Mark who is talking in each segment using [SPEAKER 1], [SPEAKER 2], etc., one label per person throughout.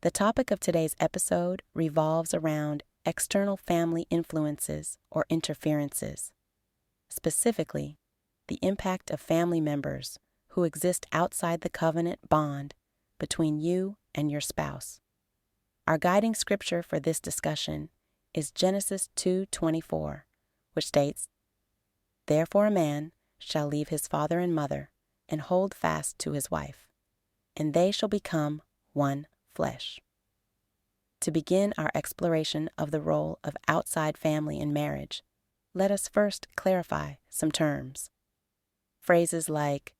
[SPEAKER 1] The topic of today's episode revolves around external family influences or interferences. Specifically, the impact of family members who exist outside the covenant bond between you and your spouse. Our guiding scripture for this discussion is Genesis 2:24, which states, "Therefore a man shall leave his father and mother and hold fast to his wife, and they shall become one flesh." To begin our exploration of the role of outside family in marriage, let us first clarify some terms. Phrases like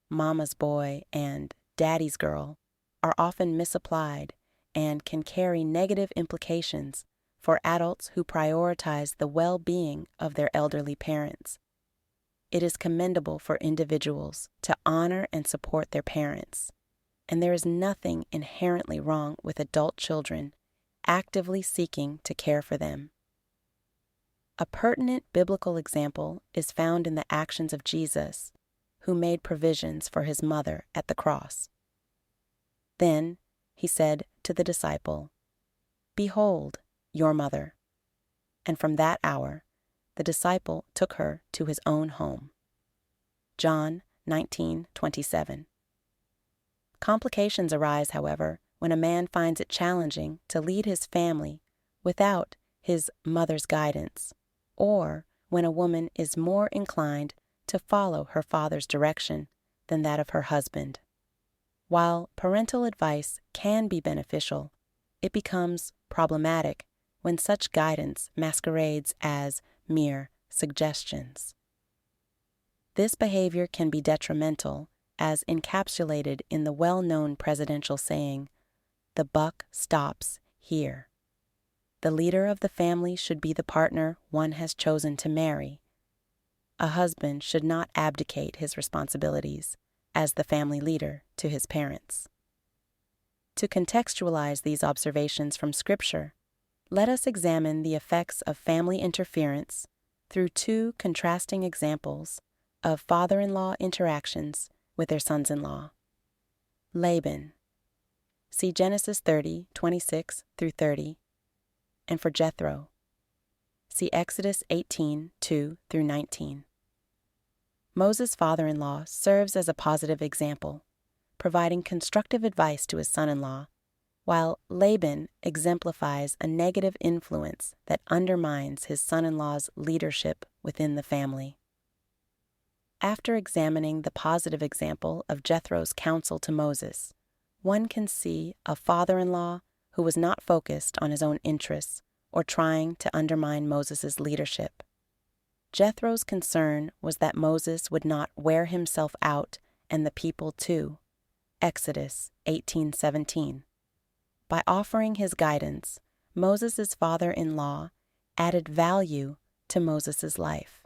[SPEAKER 1] mama's boy and daddy's girl are often misapplied and can carry negative implications for adults who prioritize the well-being of their elderly parents. It is commendable for individuals to honor and support their parents, and there is nothing inherently wrong with adult children actively seeking to care for them. A pertinent biblical example is found in the actions of Jesus, who made provisions for his mother at the cross. Then he said to the disciple, "Behold, your mother." And from that hour, the disciple took her to his own home. John 19:27. Complications arise, however, when a man finds it challenging to lead his family without his mother's guidance, or when a woman is more inclined to follow her father's direction than that of her husband. While parental advice can be beneficial, it becomes problematic when such guidance masquerades as mere suggestions. This behavior can be detrimental, as encapsulated in the well-known presidential saying, "The buck stops here." The leader of the family should be the partner one has chosen to marry. A husband should not abdicate his responsibilities as the family leader to his parents. To contextualize these observations from Scripture, let us examine the effects of family interference through two contrasting examples of father-in-law interactions with their sons-in-law. Laban. See Genesis 30:26-30, and for Jethro, see Exodus 18:2-19. Moses' father-in-law serves as a positive example, providing constructive advice to his son-in-law, while Laban exemplifies a negative influence that undermines his son-in-law's leadership within the family. After examining the positive example of Jethro's counsel to Moses, one can see a father-in-law who was not focused on his own interests or trying to undermine Moses' leadership. Jethro's concern was that Moses would not wear himself out and the people too. Exodus 18:17. By offering his guidance, Moses' father-in-law added value to Moses' life.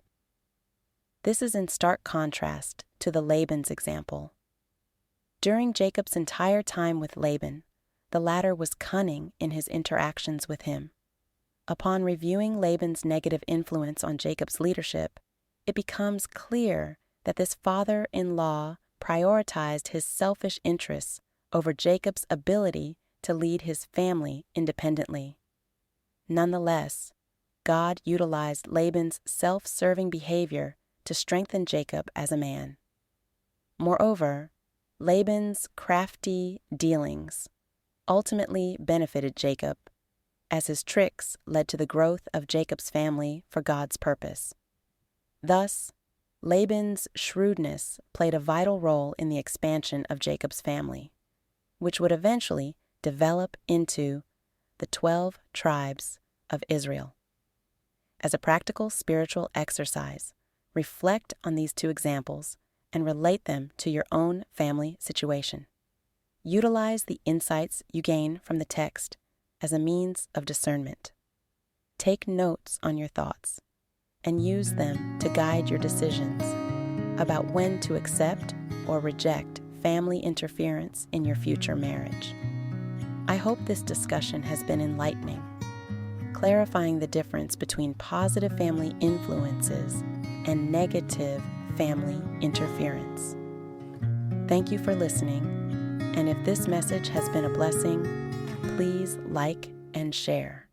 [SPEAKER 1] This is in stark contrast to the Laban's example. During Jacob's entire time with Laban, the latter was cunning in his interactions with him. Upon reviewing Laban's negative influence on Jacob's leadership, it becomes clear that this father-in-law prioritized his selfish interests over Jacob's ability to lead his family independently. Nonetheless, God utilized Laban's self-serving behavior to strengthen Jacob as a man. Moreover, Laban's crafty dealings ultimately benefited Jacob, as his tricks led to the growth of Jacob's family for God's purpose. Thus, Laban's shrewdness played a vital role in the expansion of Jacob's family, which would eventually develop into the 12 tribes of Israel. As a practical spiritual exercise, reflect on these two examples and relate them to your own family situation. Utilize the insights you gain from the text as a means of discernment. Take notes on your thoughts and use them to guide your decisions about when to accept or reject family interference in your future marriage. I hope this discussion has been enlightening, clarifying the difference between positive family influences and negative family interference. Thank you for listening, and if this message has been a blessing, please like and share.